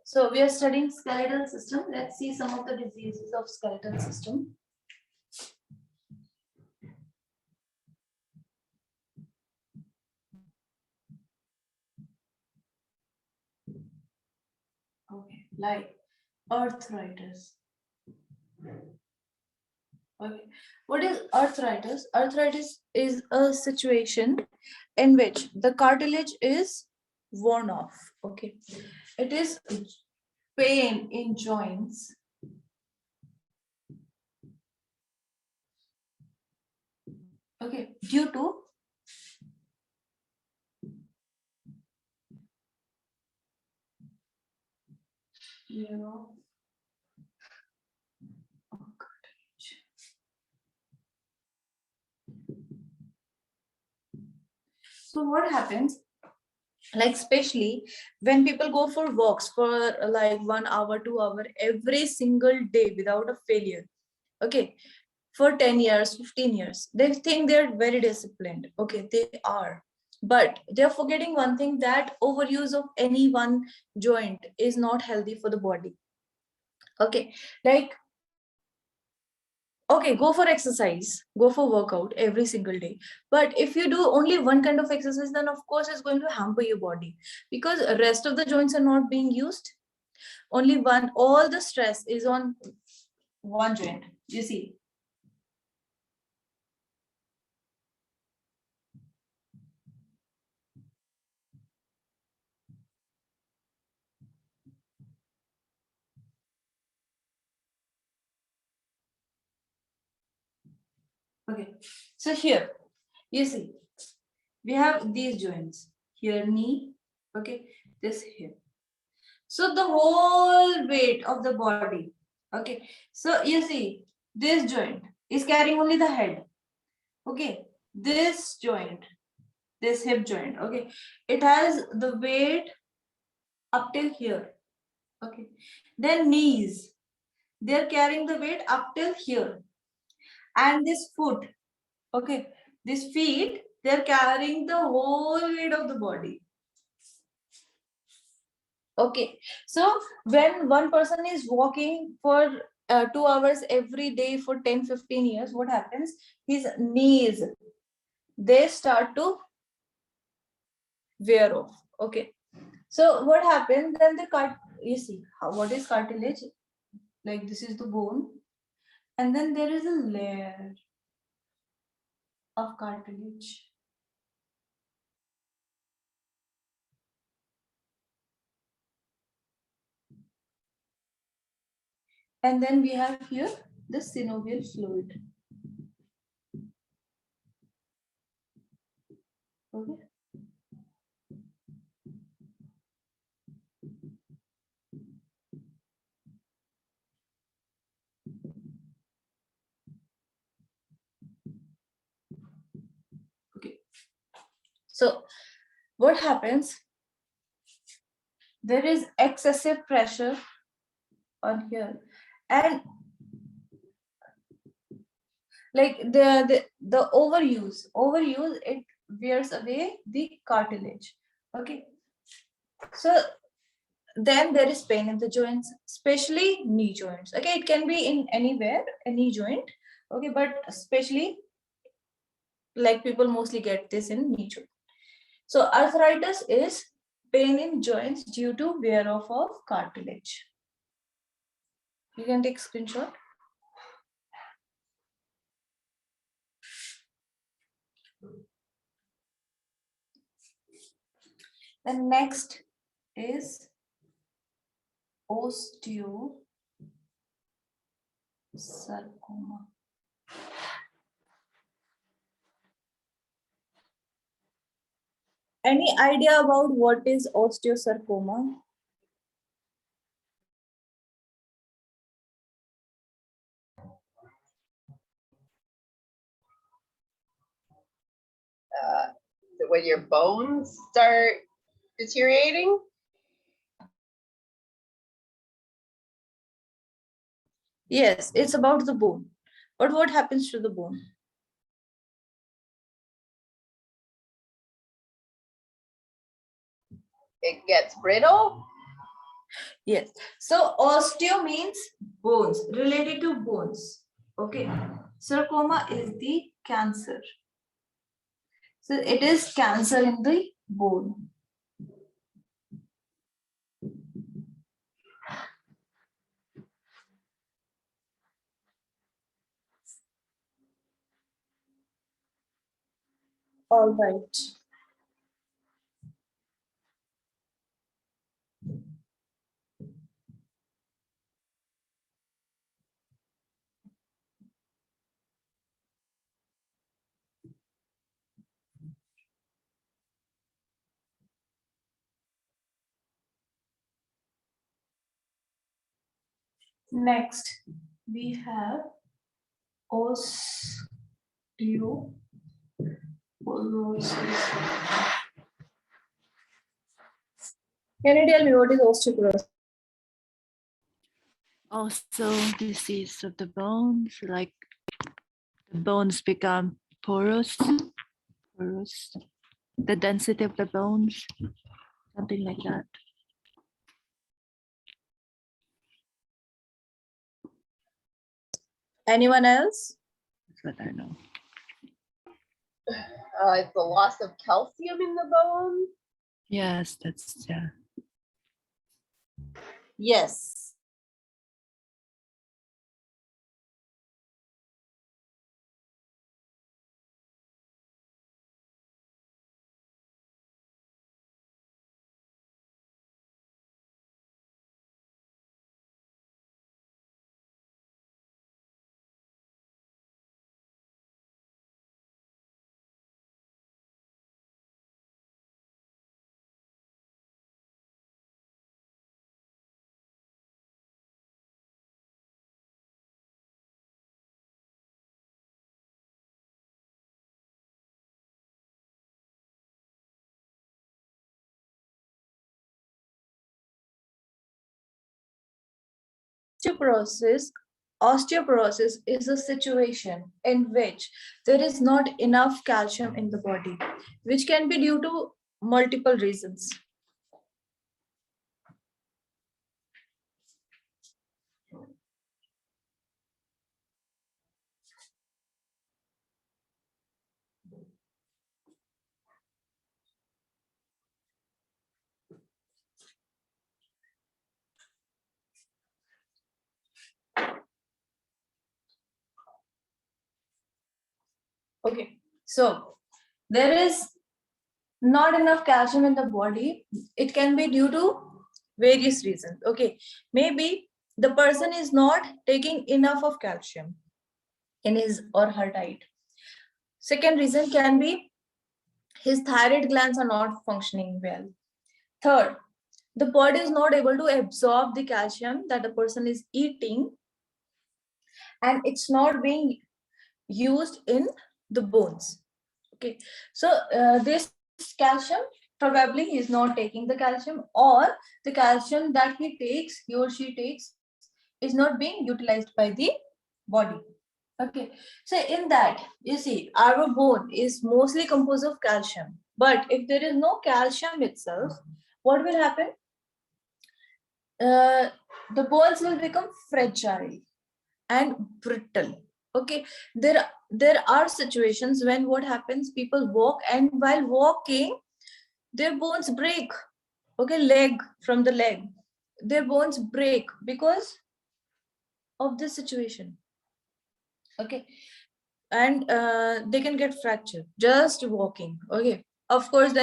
So we are studying skeletal system. Let's see some of the diseases of skeletal system. Okay, like arthritis. Okay, what is arthritis? Arthritis is a situation in which the cartilage is worn off. Okay, it is pain in joints. Okay, due to so what happens, like especially when people go for walks for like 1 hour, 2 hour every single day without a failure, okay, for 10 years, 15 years, they think they're very disciplined. Okay, they are, but they're forgetting one thing, that overuse of any one joint is not healthy for the body. Okay, like, okay, go for exercise, go for workout every single day, but if you do only one kind of exercise, then of course it's going to hamper your body, because rest of the joints are not being used. Only one, all the stress is on one joint, you see. Okay, so here you see we have these joints here, knee, okay, this here. So the whole weight of the body, okay, so you see this joint is carrying only the head. Okay, this joint, this hip joint, okay, it has the weight up till here. Okay, then knees, they're carrying the weight up till here, and this foot, okay, this feet, they're carrying the whole weight of the body. Okay, so when one person is walking for 2 hours every day for 10-15 years, what happens? His knees, they start to wear off. Okay, so what happens then? You see what is cartilage? Like, this is the bone, and then there is a layer of cartilage. And then we have here the synovial fluid. Okay. Okay. So what happens? There is excessive pressure on here, and like the overuse, it wears away the cartilage. Okay, so then there is pain in the joints, especially knee joints. Okay, it can be in anywhere, any joint. Okay, but especially like people mostly get this in knee joint. So arthritis is pain in joints due to wear off of cartilage. You can take screenshot. The next is osteosarcoma. Any idea about what is osteosarcoma? When your bones start deteriorating? Yes, it's about the bone. But what happens to the bone? It gets brittle? Yes. So osteo means bones, related to bones. Okay. Sarcoma is the cancer. So it is cancer in the bone. All right. Next, we have osteoporosis. Can you tell me what is osteoporosis? Also, disease of the bones, like the bones become porous, the density of the bones, something like that. Anyone else? That's what I know. It's the loss of calcium in the bone. Yes, that's, yeah. Yes. Osteoporosis is a situation in which there is not enough calcium in the body, which can be due to multiple reasons. Okay, so there is not enough calcium in the body. It can be due to various reasons. Okay, maybe the person is not taking enough of calcium in his or her diet. Second reason can be his thyroid glands are not functioning well. Third, the body is not able to absorb the calcium that the person is eating, and it's not being used in the bones. Okay, so this calcium, probably he is not taking the calcium, or the calcium that he or she takes is not being utilized by the body. Okay, so in that, you see, our bone is mostly composed of calcium, but if there is no calcium itself, what will happen? The bones will become fragile and brittle. Okay, there are situations when what happens, people walk, and while walking their bones break. Okay, from the leg, their bones break because of this situation. Okay, and they can get fractured just walking. Okay, of course,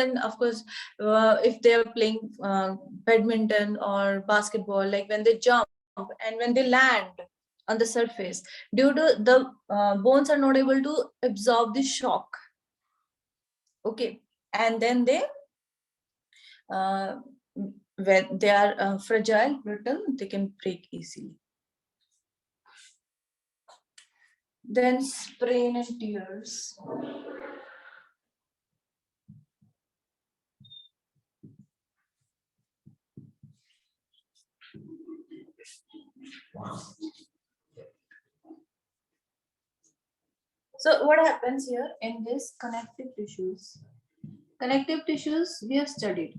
if they're playing badminton or basketball, like when they jump and when they land on the surface, due to the bones are not able to absorb the shock. Okay, and then they when they are fragile, brittle, they can break easily. Then sprain and tears. So what happens here in this connective tissues? Connective tissues we have studied.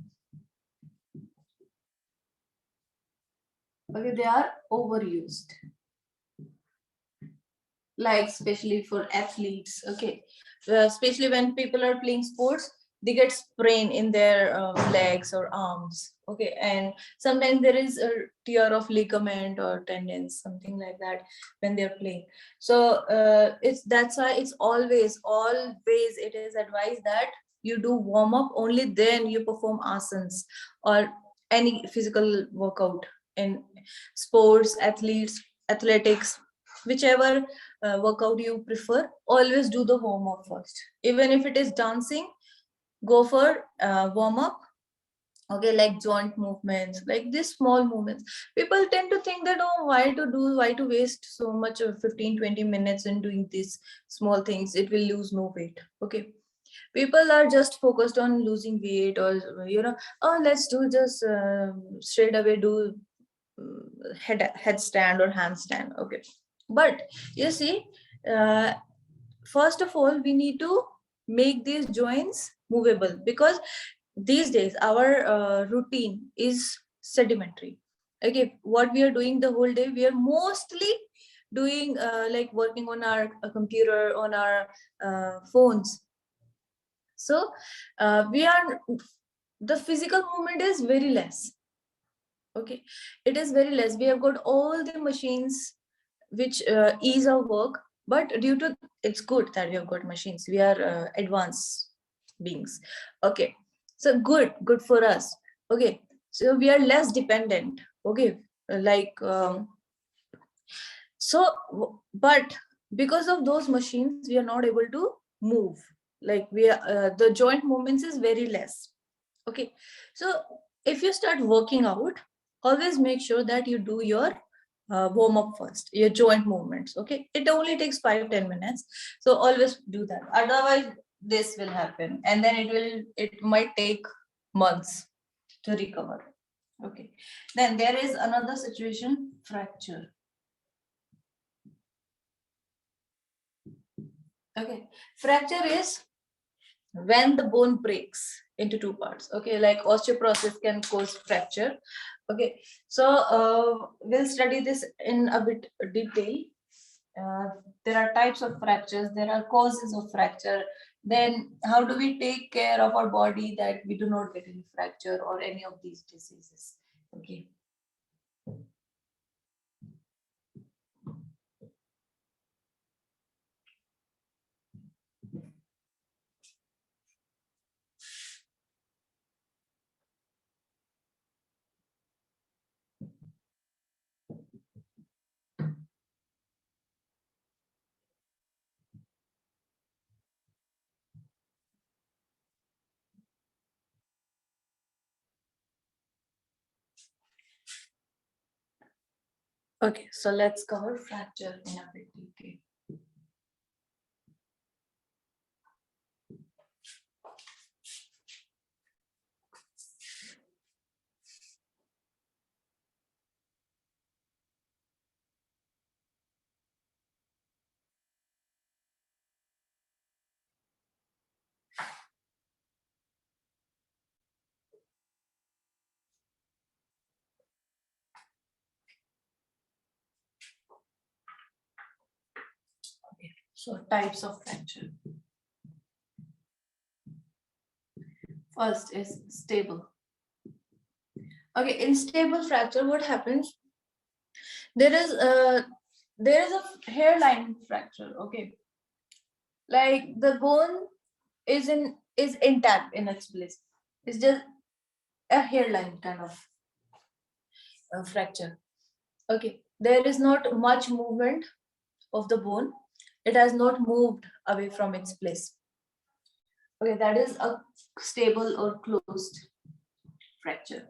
Okay, they are overused. Like especially for athletes, okay, especially when people are playing sports, they get sprain in their legs or arms, okay, and sometimes there is a tear of ligament or tendons, something like that when they're playing. So that's why it's always it is advised that you do warm up, only then you perform asanas or any physical workout in sports, athletes, athletics, whichever workout you prefer, always do the warm up first. Even if it is dancing, go for warm up. Okay, like joint movements, like these small movements. People tend to think that, oh, why to waste so much of 15-20 minutes in doing these small things? It will lose no weight. Okay, people are just focused on losing weight, or oh, let's do just straight away do headstand or handstand. Okay, but you see, uh, first of all, we need to make these joints movable, because these days our routine is sedimentary. Okay, what we are doing the whole day, we are mostly doing like working on our computer, on our phones. So we are, the physical movement is very less. Okay, it is very less. We have got all the machines which ease our work, but due to, it's good that we have got machines, we are advanced beings. Okay, so good for us. Okay, so we are less dependent. Okay, like but because of those machines, we are not able to move. Like we are the joint movements is very less. Okay, so if you start working out, always make sure that you do your warm up first, your joint movements. Okay, it only takes 5-10 minutes, so always do that. Otherwise this will happen, and then it might take months to recover. Okay, then there is another situation, fracture. Okay, fracture is when the bone breaks into two parts. Okay, like osteoporosis can cause fracture. Okay, so we'll study this in a bit detail. There are types of fractures, there are causes of fracture, then how do we take care of our body that we do not get any fracture or any of these diseases. Okay, okay, so let's cover fracture in a bit detail. So types of fracture. First is stable. Okay, in stable fracture, what happens? There is a hairline fracture. Okay, like the bone is intact in its place. It's just a hairline kind of fracture. Okay, there is not much movement of the bone. It has not moved away from its place. Okay, that is a stable or closed fracture.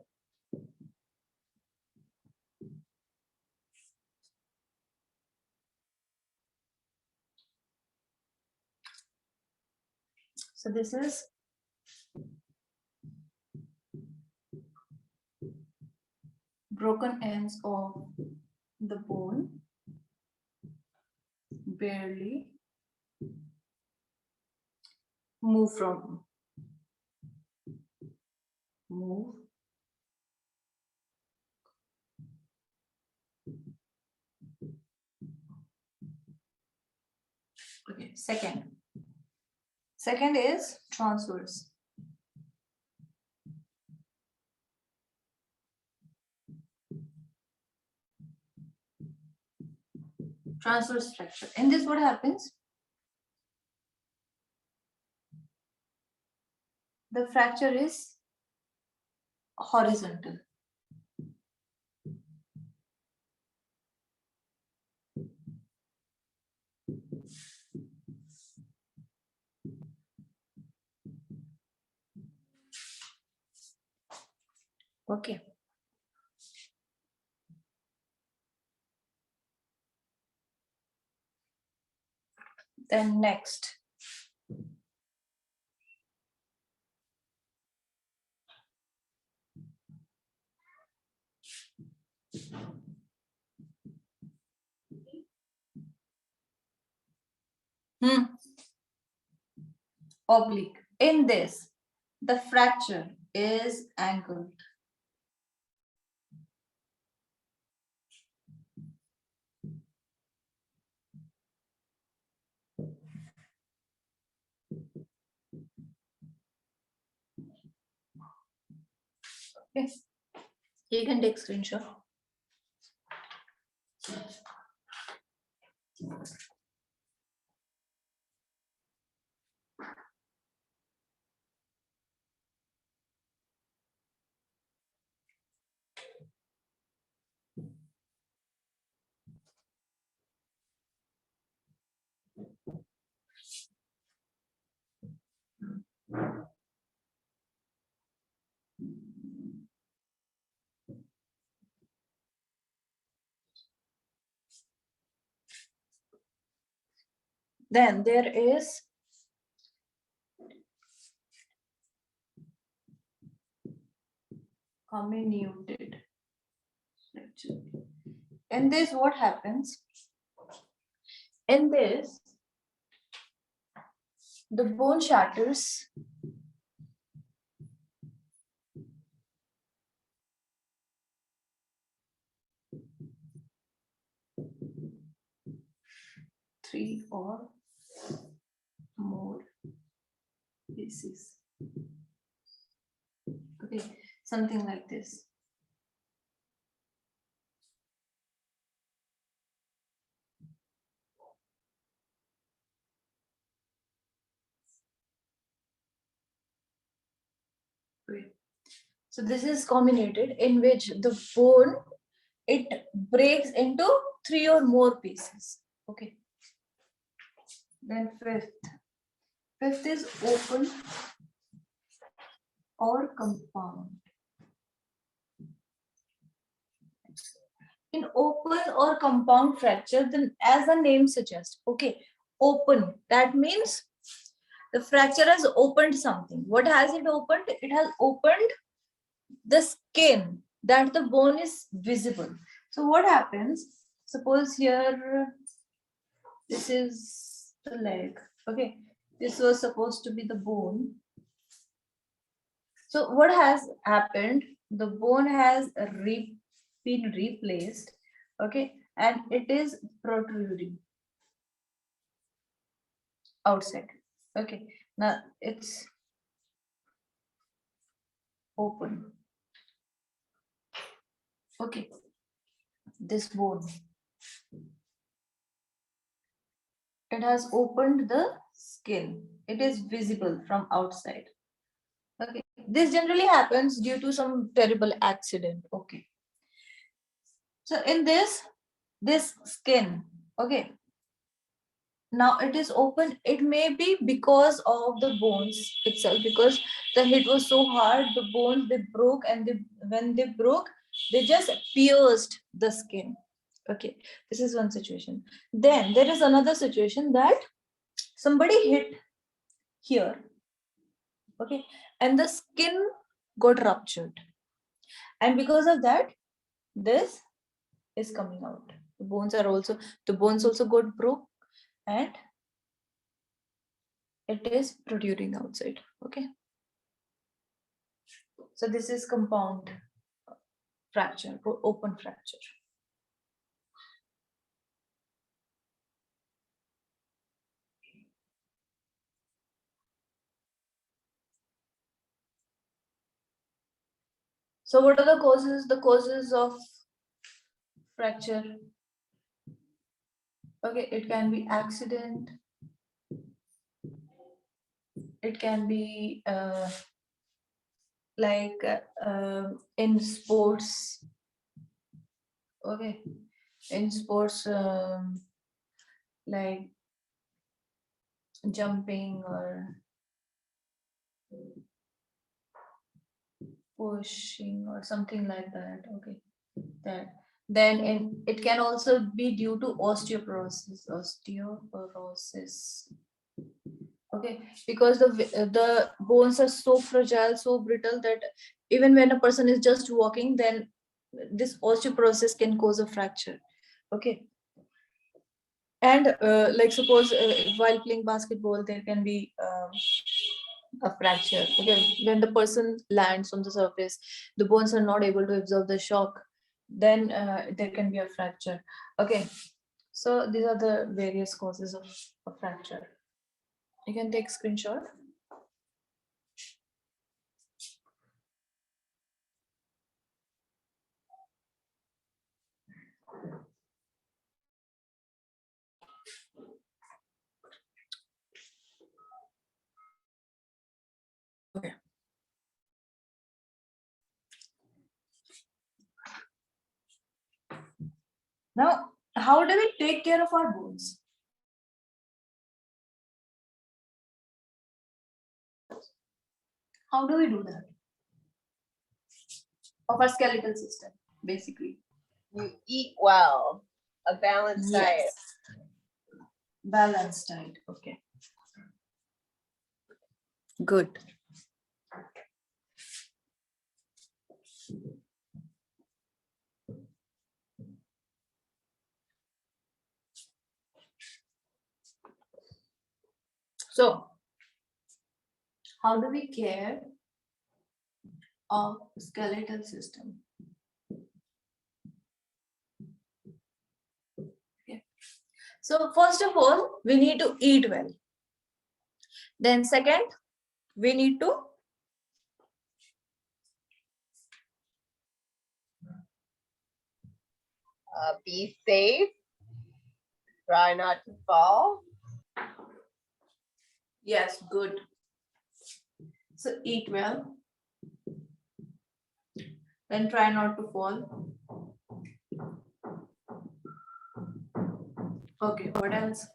So this is broken ends of the bone, barely move second. Second is transverse. Transverse fracture. In this, what happens? The fracture is horizontal. Okay. Then next. Oblique. In this, the fracture is angled. Okay. You can take screenshot. Then there is comminuted fracture. In this, what happens? In this, the bone shatters. Three or more pieces. Okay, something like this. Okay. So this is comminuted, in which the bone, it breaks into 3 or more pieces. Okay. Then fifth. Fifth is open or compound. In open or compound fracture, then as the name suggests, okay, open, that means the fracture has opened something. What has it opened? It has opened the skin, that the bone is visible. So what happens? Suppose here, this is the leg. Okay, this was supposed to be the bone. So what has happened? The bone has been replaced. Okay, and it is protruding outside. Okay, now it's open. Okay, this bone, it has opened the skin. It is visible from outside. Okay, this generally happens due to some terrible accident. Okay, so in this skin, okay, now it is open. It may be because of the bones itself, because the hit was so hard, the bones, they broke, and when they broke, they just pierced the skin. Okay, this is one situation. Then there is another situation that somebody hit here, okay, and the skin got ruptured, and because of that, this is coming out. The bones also got broke, and it is protruding outside. Okay, so this is compound fracture or open fracture. So what are the causes? The causes of fracture. Okay, it can be accident. It can be in sports. Okay, in sports, like jumping or pushing or something like that. Okay, that. Then it can also be due to osteoporosis. Osteoporosis. Okay, because the bones are so fragile, so brittle that even when a person is just walking, then this osteoporosis can cause a fracture. Okay, and like suppose while playing basketball, there can be a fracture. Okay, when the person lands on the surface, the bones are not able to absorb the shock, then there can be a fracture. Okay, so these are the various causes of a fracture. You can take screenshot. Okay. Now, how do we take care of our bones? How do we do that? Of our skeletal system, basically. You eat well, a balanced diet. Balanced diet. Okay. Good. So, how do we care of skeletal system? Okay. So, first of all, we need to eat well. Then, second, we need to Be safe. Try not to fall. yes, good. So, eat well. Then try not to fall. Okay, what else?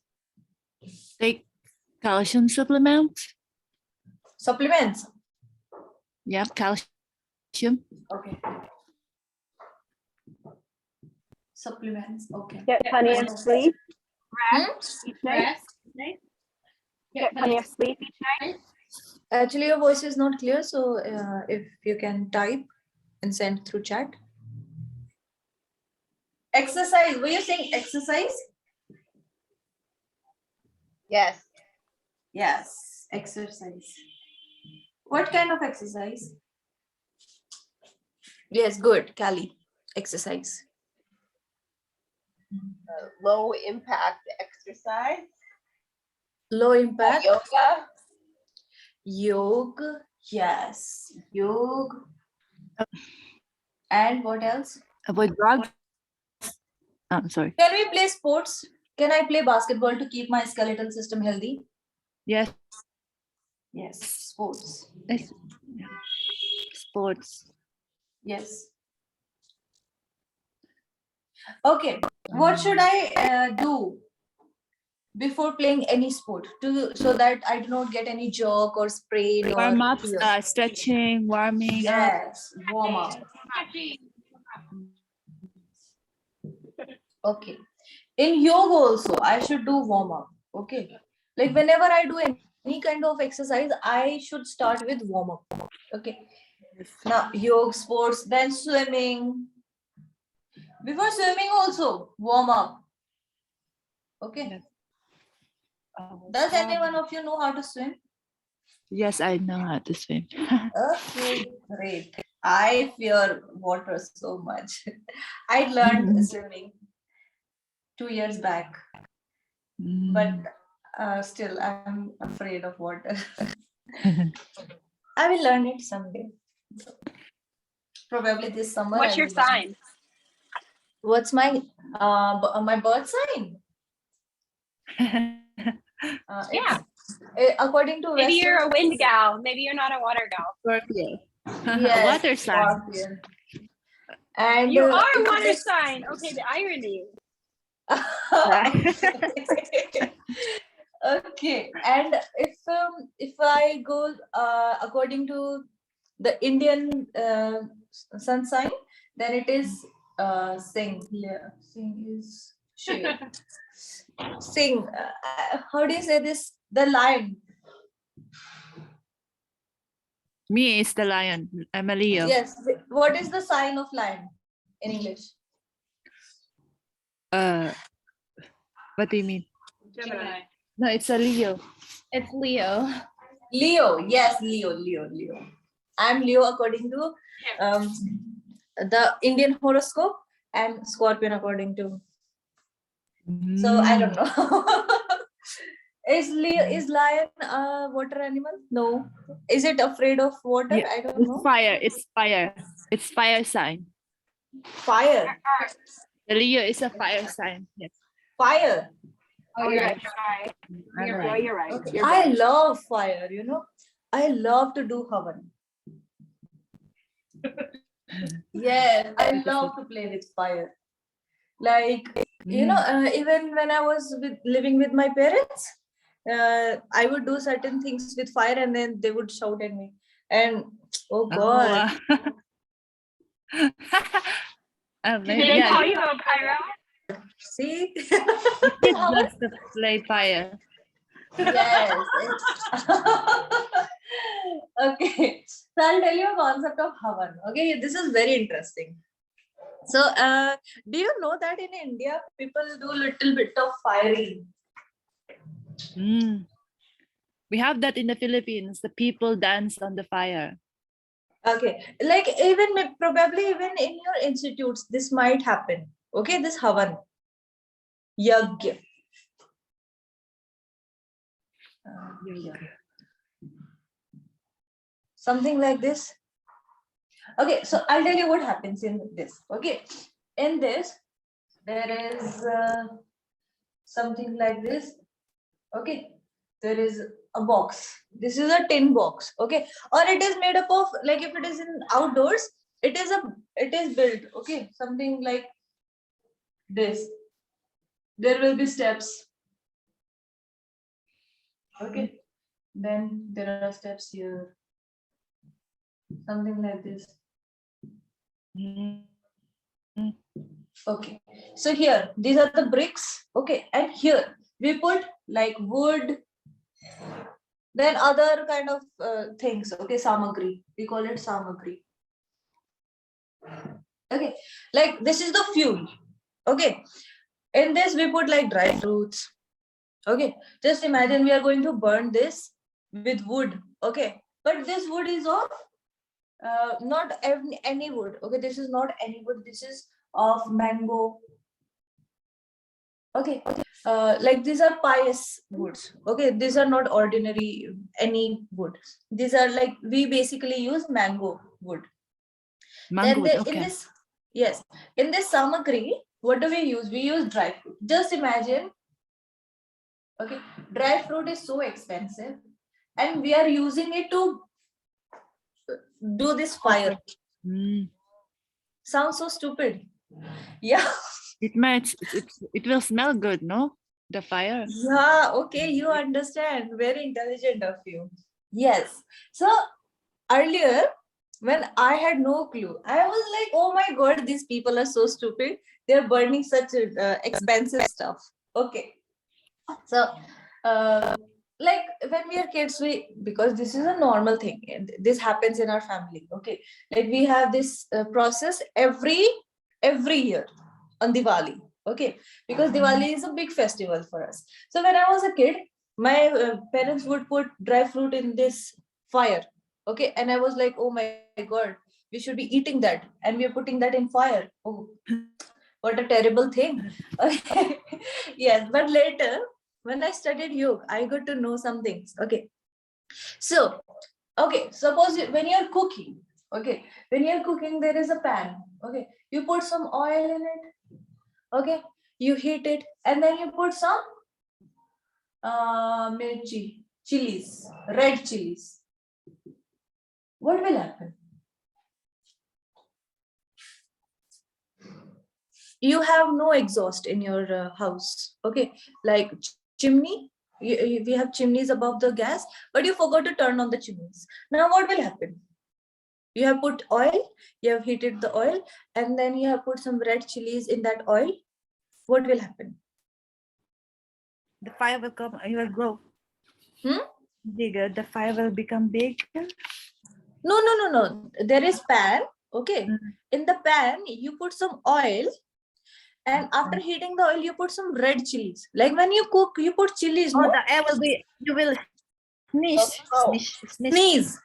Take calcium supplements. Supplements. Yeah, calcium. Okay. Supplements. Okay. Get plenty of sleep. Hmm? Each night. Get plenty of sleep each night. Actually, your voice is not clear, so if you can type and send through chat. Exercise. Were you saying exercise? Yes. Yes, exercise. What kind of exercise? Yes, good, Kali. Exercise. Low impact exercise. Low impact. Yoga. Yoga. Yes, yoga. And what else? Avoid drugs. I'm sorry. Can we play sports? Can I play basketball to keep my skeletal system healthy? Yes. Yes, sports. Yes. Yeah. Sports. Yes. Okay, what should I do before playing any sport so that I do not get any jerk or sprain? Warm or up, stretching, warming up. Yes, warm up. Okay. In yoga also, I should do warm up. Okay. Like whenever I do any kind of exercise, I should start with warm up. Okay. Now, yoga, sports, then swimming. Before swimming also, warm up. Okay. Does any one of you know how to swim? Yes, I know how to swim. Okay, great. I fear water so much. I learned swimming 2 years back, but still I'm afraid of water. I will learn it someday. Probably this summer. What's your sign? What's my my birth sign? Yeah. According to Maybe Western you're a wind science, gal. Maybe you're not a water gal. Scorpio. yes, Water sign. Scorpion. And You are a if water this- sign. Okay, the irony. Okay, and if I go according to the Indian sun sign, then it is Singh. Yeah, Singh is Shiva. Singh. How do you say this? The lion. Me is the lion. I'm a Leo. Yes. What is the sign of lion in English? What do you mean? Gemini. No, it's a Leo. It's Leo. Leo. Yes, Leo. I'm Leo according to the Indian horoscope, and Scorpion according to. So I don't know. Is lion a water animal? No. Is it afraid of water? Yeah, I don't It's know. fire. It's fire. It's fire sign. Fire. The Leo is a fire sign. Yes. Fire. Oh, you're right. You're right. You're right. Okay. You're I right. love fire, you know. I love to do havan. Yeah, I love to play with fire. Like, you know, even when I was living with my parents, I would do certain things with fire and then they would shout at me. And oh God. Maybe, Did they call yeah, you a pyro? See? kids loves to play fire. Yes. Okay. So I'll tell you a concept of Havan. Okay, this is very interesting. So do you know that in India people do little bit of firing? Mm. We have that in the Philippines. The people dance on the fire. Okay, like probably even in your institutes, this might happen. Okay, this Havan. Yagya. Something like this. Okay, so I'll tell you what happens in this. Okay, in this, there is something like this. Okay, there is a box. This is a tin box. Okay, or it is made up of, like, if it is in outdoors, it is built. Okay, something like this. There will be steps. Okay, then there are steps here. Something like this. Mm. Okay, so here these are the bricks. Okay, and here we put like wood, then other kind of things. Okay, samagri, we call it samagri. Okay, like this is the fuel. Okay, in this we put like dry fruits. Okay, just imagine we are going to burn this with wood. Okay, but this wood is of not any wood. Okay, this is not any wood. This is of mango. Okay, like these are pious woods. Okay, these are not ordinary any wood. These are like, we basically use mango wood. Mango, Then okay. in this, yes, in this samagri, what do we use? We use dry fruit. Just imagine. Okay, dry fruit is so expensive, and we are using it to do this fire. Mm. Sounds so stupid. Yeah. It might. It will smell good, no? The fire. Yeah, okay, you understand. Very intelligent of you. Yes. So earlier, when I had no clue, I was like, oh my God, these people are so stupid. They're burning such expensive stuff. Okay. So, like when we are kids, because this is a normal thing, and this happens in our family. Okay. Like we have this process every year on Diwali. Okay, because Diwali is a big festival for us. So when I was a kid, my parents would put dry fruit in this fire. Okay, and I was like, oh my God, we should be eating that, and we are putting that in fire. Oh, what a terrible thing. Okay. Yes, but later when I studied yoga, I got to know some things. Okay, so okay, suppose when you're cooking, Okay, when you're cooking, there is a pan. Okay, you put some oil in it. Okay, you heat it, and then you put some mirchi, chilies, red chilies. What will happen? You have no exhaust in your house. Okay, like chimney. We have chimneys above the gas, but you forgot to turn on the chimneys. Now what will happen? You have put oil, you have heated the oil, and then you have put some red chilies in that oil. What will happen? The fire will come, it will grow Hmm? bigger. The fire will become bigger. No. There is pan. Okay. Mhm. In the pan, you put some oil, and after heating the oil, you put some red chilies. Like when you cook, you put chilies. Oh, No? the air will be, you will sneeze, Oh.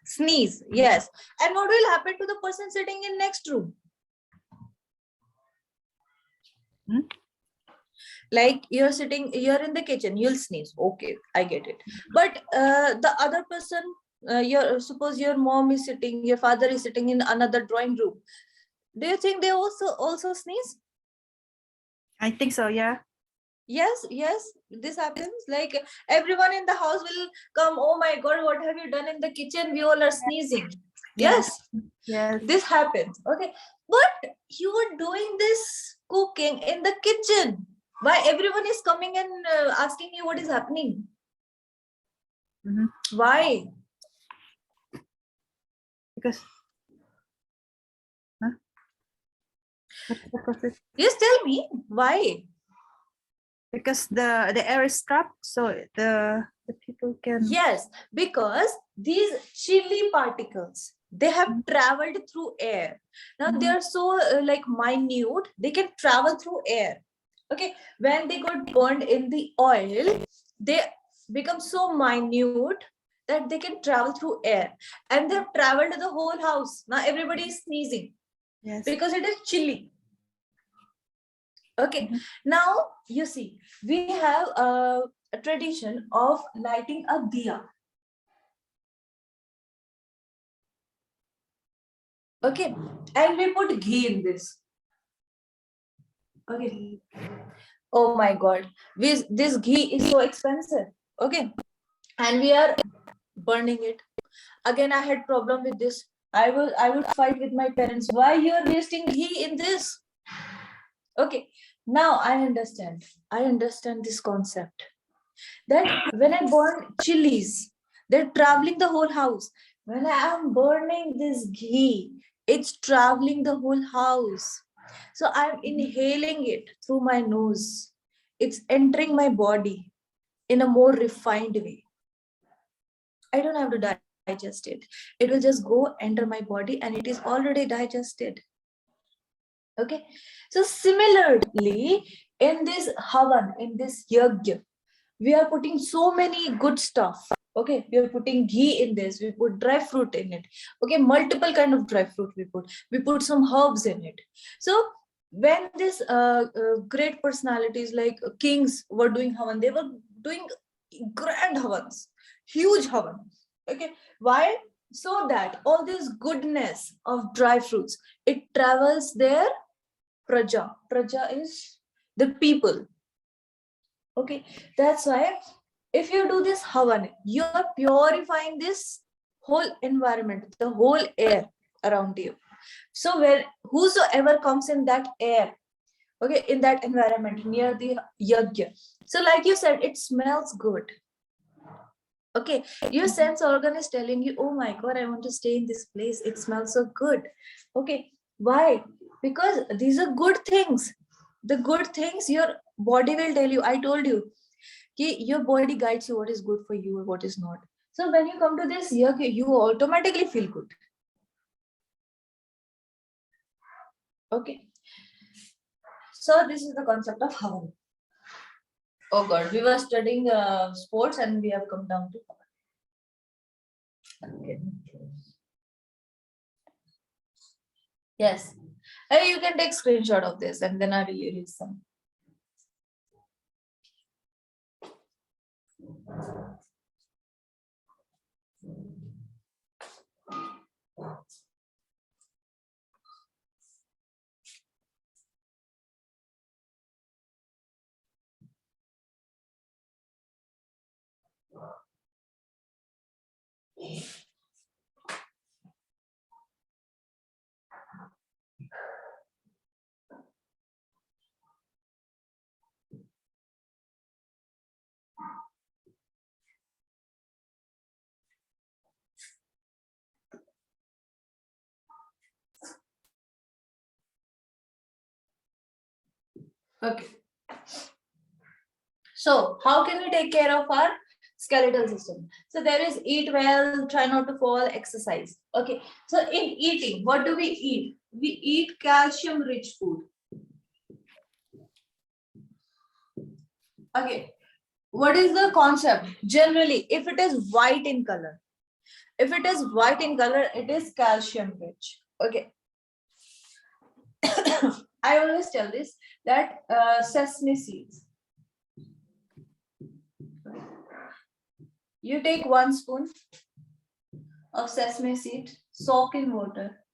Sneeze. Yes. And what will happen to the person sitting in next room? Hmm? Like you're in the kitchen, you'll sneeze. Okay, I get it. But the other person, suppose your mom is sitting, your father is sitting in another drawing room. Do you think they also sneeze? I think so, yeah. Yes, this happens. Like everyone in the house will come. Oh my God, what have you done in the kitchen? We all are sneezing. Yes, Yes. this happens. Okay, but you were doing this cooking in the kitchen. Why everyone is coming and asking you what is happening? Mhm. Why? Because, huh? What's the process? Yes, tell me why. Because the air is trapped, so the people can. Yes, because these chili particles, they have traveled through air. Now they are so like minute, they can travel through air. Okay, when they got burned in the oil, they become so minute that they can travel through air, and they have traveled to the whole house. Now everybody is sneezing Yes. because it is chilly. Okay, now you see, we have a tradition of lighting a diya. Okay, and we put ghee in this. Okay. Oh my God, this ghee is so expensive. Okay, and we are burning it. Again, I had problem with this. I would fight with my parents. Why you are wasting ghee in this? Okay, now I understand. I understand this concept. That when I burn chilies, they're traveling the whole house. When I am burning this ghee, it's traveling the whole house. So I'm inhaling it through my nose. It's entering my body in a more refined way. I don't have to digest it. It will just go enter my body and it is already digested. Okay. So similarly, in this havan, in this yajna, we are putting so many good stuff. Okay, we are putting ghee in this, we put dry fruit in it. Okay, multiple kind of dry fruit we put some herbs in it. So when this great personalities like kings were doing havan, they were doing grand havans, huge havans. Okay, why? So that all this goodness of dry fruits, it travels their praja is the people. Okay, that's why if you do this havan, you are purifying this whole environment, the whole air around you. So where whosoever comes in that air, okay, in that environment near the yajna, so like you said, it smells good. Okay, your sense organ is telling you, oh my God, I want to stay in this place, it smells so good. Okay, why? Because these are good things. The good things your body will tell you. I told you, your body guides you what is good for you or what is not. So when you come to this yoga, you automatically feel good. Okay, so this is the concept of havan. Oh God, we were studying sports and we have come down to havan. Okay. Yes, you can take screenshot of this and then I will release some. Okay. So how can we take care of our skeletal system? So there is eat well, try not to fall, exercise. Okay. So in eating, what do we eat? We eat calcium rich food. Okay. What is the concept? Generally, if it is white in color, it is calcium rich. Okay. I always tell this that sesame seeds. You take 1 spoon of sesame seed, soak in water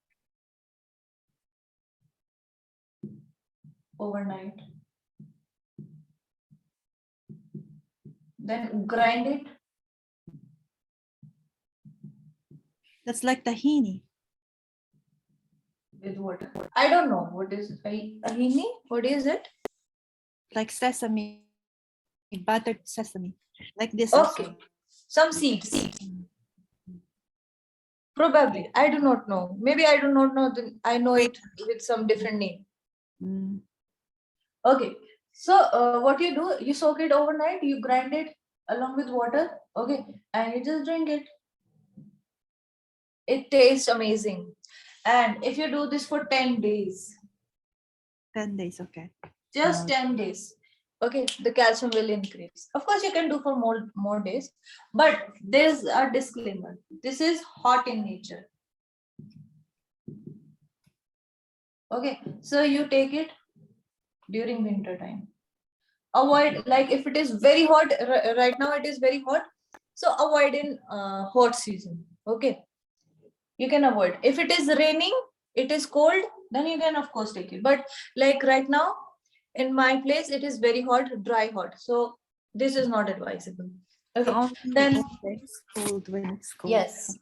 overnight. Then grind it. That's like tahini. With water. I don't know what is ahini. What is it? Like sesame, buttered sesame. Like this Okay. also. Some seeds. Probably. I do not know. Maybe I do not know. I know it with some different name. Mm. Okay. So what you do, you soak it overnight, you grind it along with water. Okay. And you just drink it. It tastes amazing. And if you do this for 10 days, 10 days, okay. just 10 days, okay, the calcium will increase. Of course, you can do for more days, but there's a disclaimer. This is hot in nature. Okay, so you take it during winter time. Avoid, like if it is very hot, right now it is very hot, so avoid in hot season. Okay, you can avoid. If it is raining, it is cold, then you can of course take it. But like right now, in my place, it is very hot, dry hot. So this is not advisable. Okay, Only then it's cold when it's cold. yes.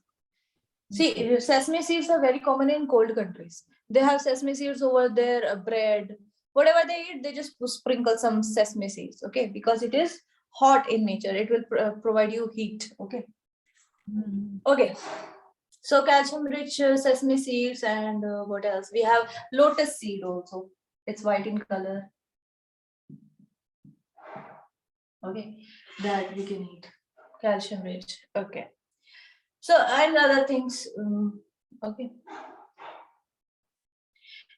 See, sesame seeds are very common in cold countries. They have sesame seeds over their bread. Whatever they eat, they just sprinkle some sesame seeds. Okay, because it is hot in nature. It will provide you heat. Okay. Mm. Okay. So calcium rich sesame seeds, and what else? We have lotus seed also. It's white in color. Okay, that we can eat. Calcium rich. Okay. So and other things. Okay.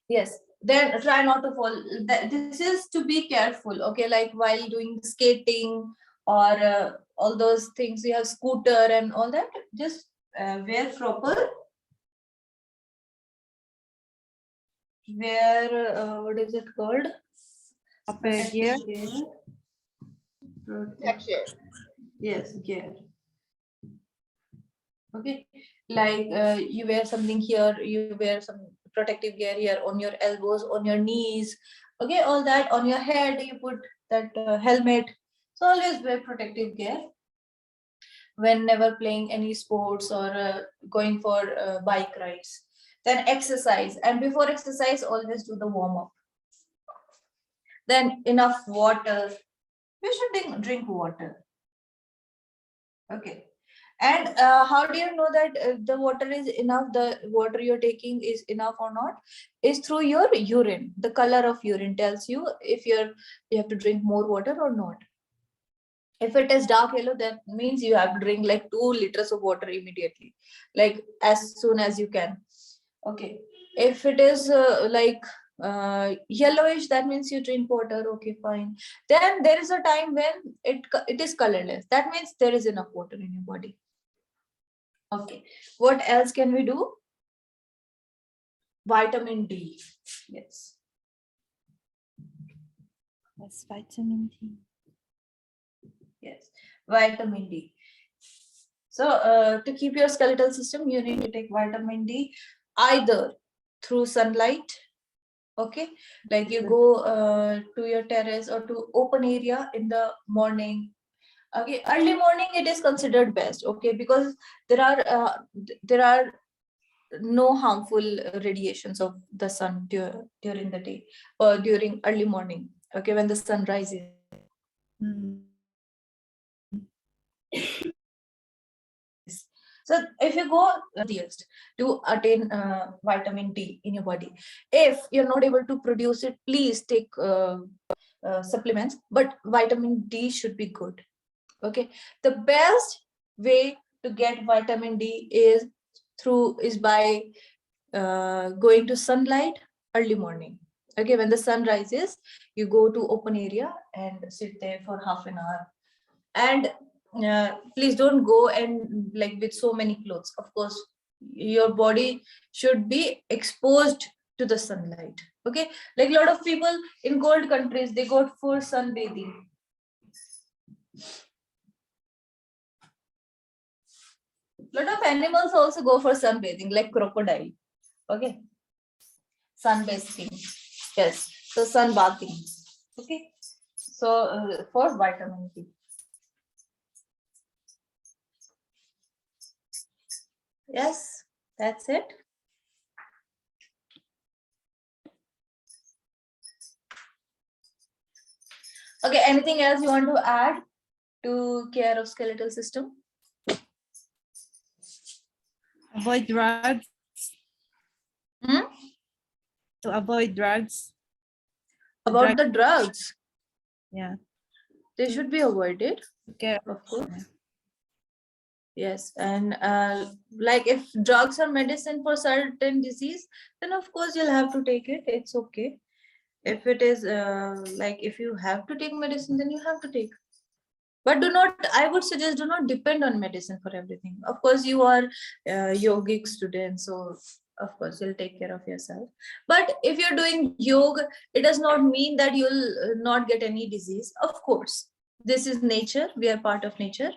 Yes. Then try not to fall. This is to be careful. Okay, like while doing skating or all those things, you have scooter and all that. Just wear proper. Wear what is it called? Upper gear. Protection. Yes, gear. Okay, like you wear something here, you wear some protective gear here on your elbows, on your knees. Okay, all that on your head, you put that helmet. So always wear protective gear whenever playing any sports or going for bike rides. Then exercise, and before exercise, always do the warm up. Then enough water. You should drink water. Okay. And how do you know that the water is enough, the water you're taking is enough or not? Is through your urine. The color of urine tells you if you have to drink more water or not. If it is dark yellow, that means you have to drink like 2 liters of water immediately, like as soon as you can. Okay. If it is yellowish, that means you drink water. Okay, fine. Then there is a time when it is colorless. That means there is enough water in your body. Okay, what else can we do? Vitamin D. Yes. Yes, vitamin D. Yes, vitamin D. So to keep your skeletal system, you need to take vitamin D either through sunlight. Okay, like you go to your terrace or to open area in the morning. Okay, early morning it is considered best. Okay, because there are no harmful radiations of the sun during the day or during early morning. Okay, when the sun rises. Mm. So if you go to attain vitamin D in your body, if you're not able to produce it, please take supplements, but vitamin D should be good. Okay, the best way to get vitamin D is by going to sunlight early morning. Okay, when the sun rises, you go to open area and sit there for half an hour. And please don't go and like with so many clothes. Of course, your body should be exposed to the sunlight. Okay, like a lot of people in cold countries, they go for sunbathing. Lot of animals also go for sunbathing, like crocodile. Okay, sunbathing. Yes, so sunbathing. Okay, so for vitamin D. Yes, that's it. Okay, anything else you want to add to care of skeletal system? Avoid drugs. Hmm? To avoid drugs. About the drugs, Yeah. they should be avoided, Okay. of course. Yes, and like if drugs are medicine for certain disease, then of course you'll have to take it. It's okay. If it is like if you have to take medicine, then you have to take. But do not, I would suggest, do not depend on medicine for everything. Of course, you are a yogic student, so of course you'll take care of yourself. But if you're doing yoga, it does not mean that you'll not get any disease. Of course, this is nature. We are part of nature.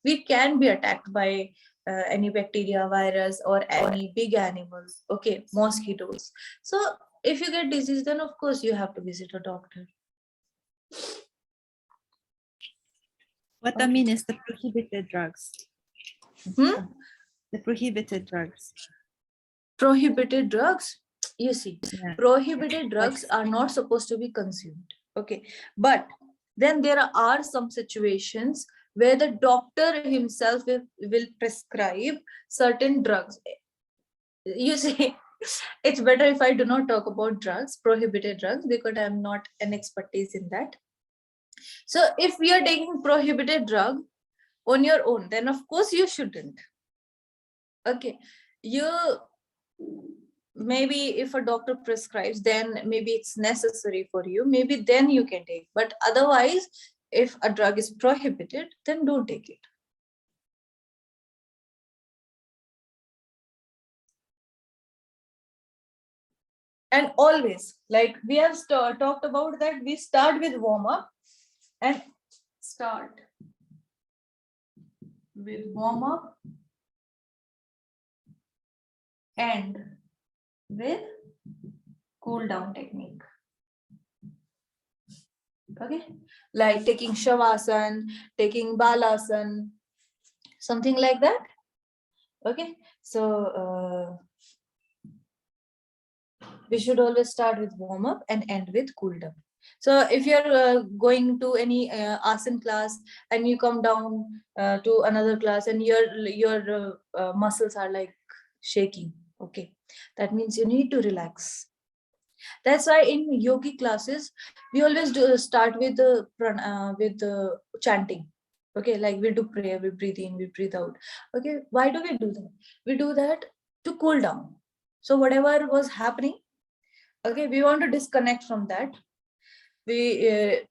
We can be attacked by any bacteria, virus, or any big animals. Okay, mosquitoes. So if you get disease, then of course you have to visit a doctor. What I mean is the prohibited drugs. Hmm? The prohibited drugs. Prohibited drugs, you see, Yeah. prohibited drugs are not supposed to be consumed. Okay, but then there are some situations where the doctor himself will prescribe certain drugs. You see, it's better if I do not talk about drugs, prohibited drugs, because I'm not an expertise in that. So if we are taking prohibited drug on your own, then of course you shouldn't. Okay, you maybe if a doctor prescribes, then maybe it's necessary for you, maybe then you can take, but otherwise if a drug is prohibited, then don't take it. And always, like we have talked about that, we start with warm up and start with warm up and with cool down technique. Okay, like taking shavasana, taking balasana, something like that. Okay, so we should always start with warm up and end with cool down. So if you're going to any asana class and you come down to another class and your muscles are like shaking, okay, that means you need to relax. That's why in yogi classes we always do start with the chanting. Okay, like we do prayer, we breathe in, we breathe out. Okay, why do we do that? We do that to cool down. So whatever was happening, okay, we want to disconnect from that. We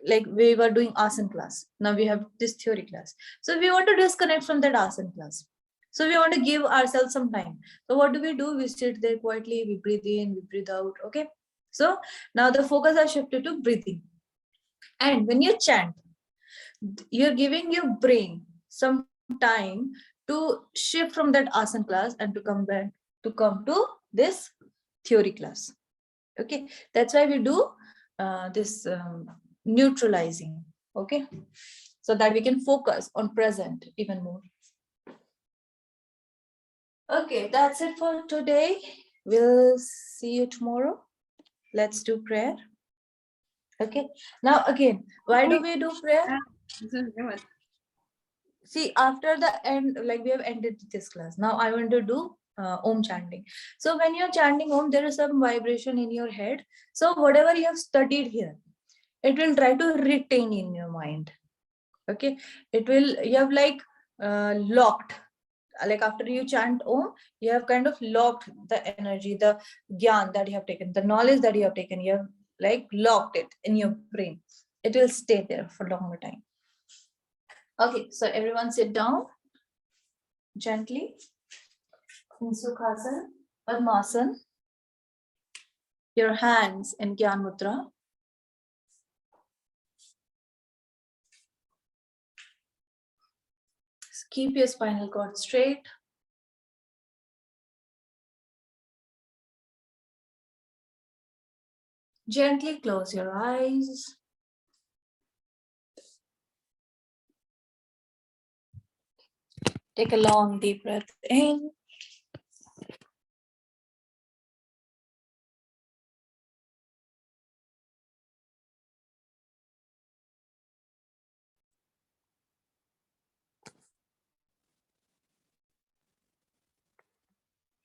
like we were doing asana class, now we have this theory class, so we want to disconnect from that asana class. So we want to give ourselves some time. So what do? We sit there quietly, we breathe in, we breathe out. Okay, so now the focus has shifted to breathing. And when you chant, you're giving your brain some time to shift from that asana class and to come to this theory class. Okay, that's why we do this neutralizing. Okay, so that we can focus on present even more. Okay, that's it for today. We'll see you tomorrow. Let's do prayer. Okay, now again, why do we do prayer? see, after the end, like we have ended this class. Now I want to do Om chanting. So when you're chanting Om, there is some vibration in your head. So whatever you have studied here, it will try to retain in your mind. Okay, it will, you have like locked, like after you chant Om, you have kind of locked the energy, the gyan that you have taken, the knowledge that you have taken, you have like locked it in your brain. It will stay there for longer time. Okay, so everyone sit down gently in Sukhasana, Padmasana. Your hands in Gyan Mudra. Keep your spinal cord straight. Gently close your eyes. Take a long deep breath in.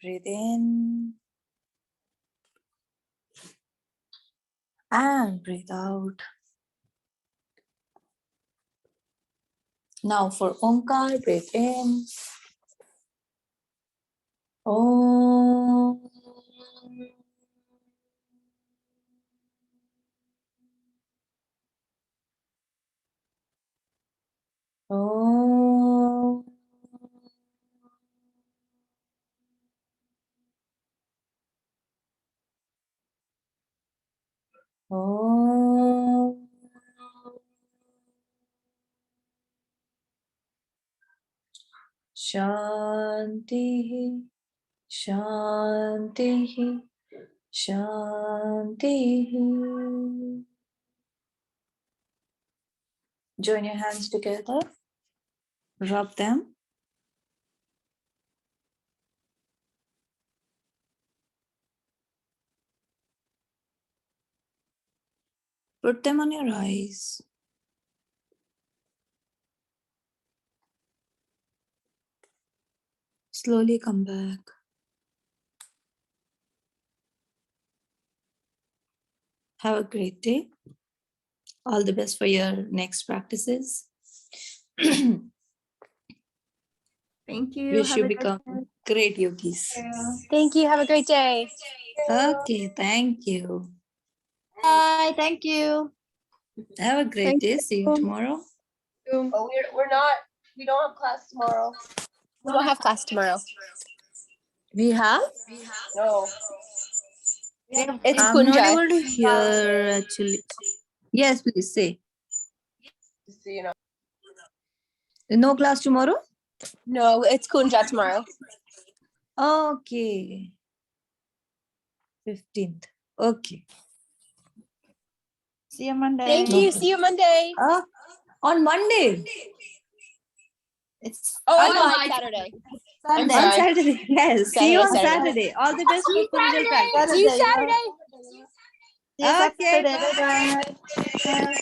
Breathe in. And breathe out. Now for Omkar, breathe in. Om. Om. Om. Shanti. Shanti. Shanti. Join your hands together. Rub them. Put them on your eyes. Slowly come back. Have a great day. All the best for your next practices. Thank you. Wish Have you a good become day. great yogis. Thank you. Have a great day. Okay, thank you. Bye. Thank you. Have a great Thank day. See you tomorrow. Oh, we don't have class tomorrow. We don't have class tomorrow. We have? No. It's I'm not Kunja. able to hear actually. Yes, please say. Just so you know. No class tomorrow? No, it's Kunja tomorrow. Okay. 15th. Okay. See you Monday. Thank you. See you Monday. On Monday. It's Oh, I Oh, lied Saturday. I'm Sunday. On sorry. Saturday. Yes. See you on Saturday. Saturday. All the best for physical practice. See you Saturday. See you Okay. Saturday. Bye. Bye.